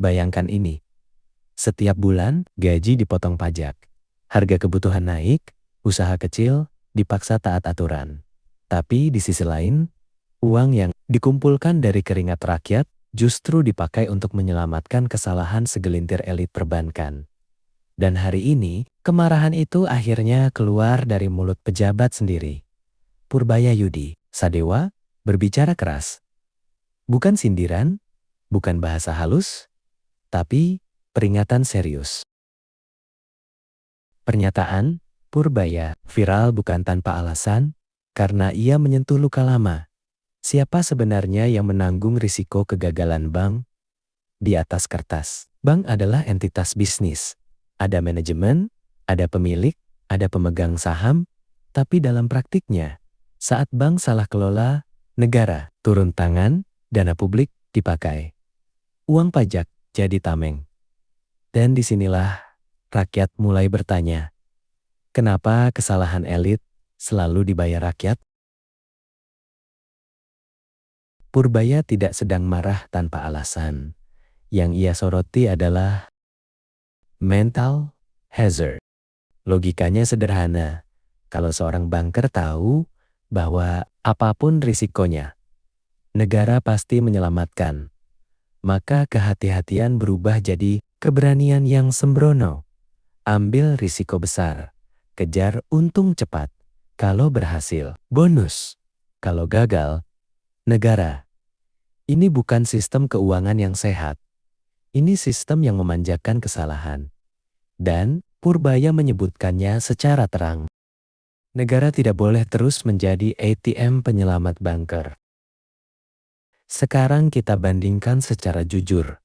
Bayangkan ini, setiap bulan gaji dipotong pajak, harga kebutuhan naik, usaha kecil dipaksa taat aturan. Tapi di sisi lain, uang yang dikumpulkan dari keringat rakyat justru dipakai untuk menyelamatkan kesalahan segelintir elit perbankan. Dan hari ini, kemarahan itu akhirnya keluar dari mulut pejabat sendiri. Purbayayudi Sadewa berbicara keras. Bukan sindiran, bukan bahasa halus, tapi peringatan serius. Pernyataan Purbaya viral bukan tanpa alasan, karena ia menyentuh luka lama. Siapa sebenarnya yang menanggung risiko kegagalan bank? Di atas kertas, bank adalah entitas bisnis. Ada manajemen, ada pemilik, ada pemegang saham, tapi dalam praktiknya, saat bank salah kelola, negara turun tangan, dana publik dipakai. Uang pajak jadi tameng. Dan disinilah rakyat mulai bertanya, kenapa kesalahan elit selalu dibayar rakyat? Purbaya tidak sedang marah tanpa alasan. Yang ia soroti adalah mental hazard. Logikanya sederhana. Kalau seorang banker tahu bahwa apapun risikonya, negara pasti menyelamatkan. Maka kehati-hatian berubah jadi keberanian yang sembrono. Ambil risiko besar, kejar untung cepat. Kalau berhasil, bonus. Kalau gagal, negara. Ini bukan sistem keuangan yang sehat. Ini sistem yang memanjakan kesalahan. Dan Purbaya menyebutkannya secara terang. Negara tidak boleh terus menjadi ATM penyelamat banker. Sekarang kita bandingkan secara jujur.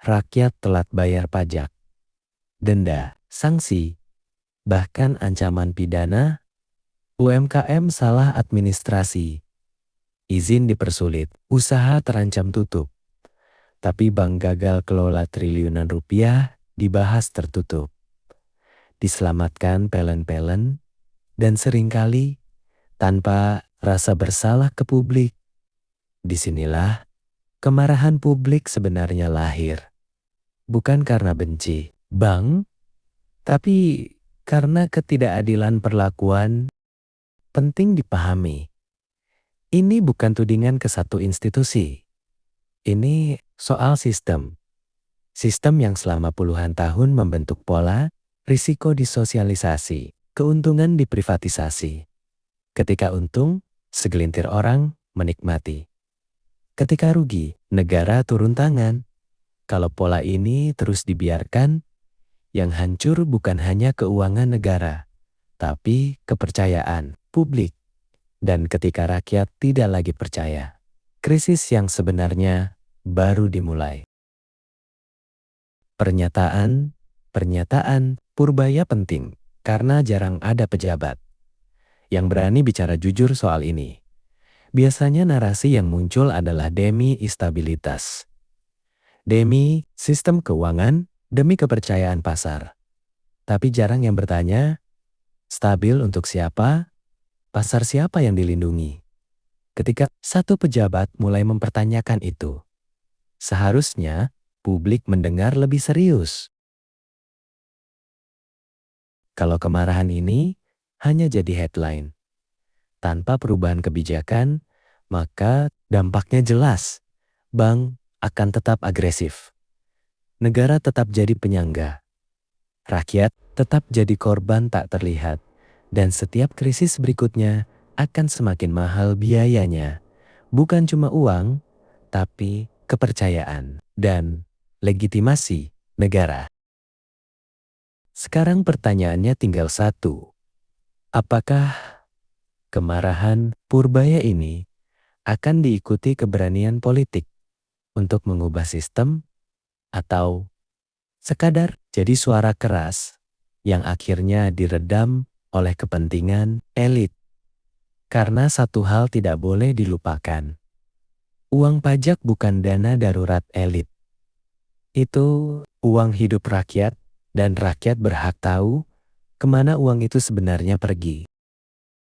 Rakyat telat bayar pajak, denda, sanksi, bahkan ancaman pidana. UMKM salah administrasi, izin dipersulit, usaha terancam tutup. Tapi bank gagal kelola triliunan rupiah dibahas tertutup. Diselamatkan pelen-pelen dan seringkali tanpa rasa bersalah ke publik. Disinilah kemarahan publik sebenarnya lahir. Bukan karena benci bank, tapi karena ketidakadilan perlakuan. Penting dipahami. Ini bukan tudingan ke satu institusi. Ini soal sistem. Sistem yang selama puluhan tahun membentuk pola, risiko disosialisasi, keuntungan diprivatisasi. Ketika untung, segelintir orang menikmati. Ketika rugi, negara turun tangan. Kalau pola ini terus dibiarkan, yang hancur bukan hanya keuangan negara, tapi kepercayaan publik. Dan ketika rakyat tidak lagi percaya, krisis yang sebenarnya baru dimulai. Pernyataan Purbaya penting karena jarang ada pejabat yang berani bicara jujur soal ini. Biasanya narasi yang muncul adalah demi stabilitas, demi sistem keuangan, demi kepercayaan pasar. Tapi jarang yang bertanya, stabil untuk siapa? Pasar siapa yang dilindungi? Ketika satu pejabat mulai mempertanyakan itu, seharusnya publik mendengar lebih serius. Kalau kemarahan ini hanya jadi headline, tanpa perubahan kebijakan, maka dampaknya jelas. Bank akan tetap agresif. Negara tetap jadi penyangga. Rakyat tetap jadi korban tak terlihat. Dan setiap krisis berikutnya akan semakin mahal biayanya. Bukan cuma uang, tapi kepercayaan dan legitimasi negara. Sekarang pertanyaannya tinggal satu. Apakah kemarahan Purbaya ini akan diikuti keberanian politik untuk mengubah sistem, atau sekadar jadi suara keras yang akhirnya diredam oleh kepentingan elit? Karena satu hal tidak boleh dilupakan. Uang pajak bukan dana darurat elit. Itu uang hidup rakyat, dan rakyat berhak tahu kemana uang itu sebenarnya pergi.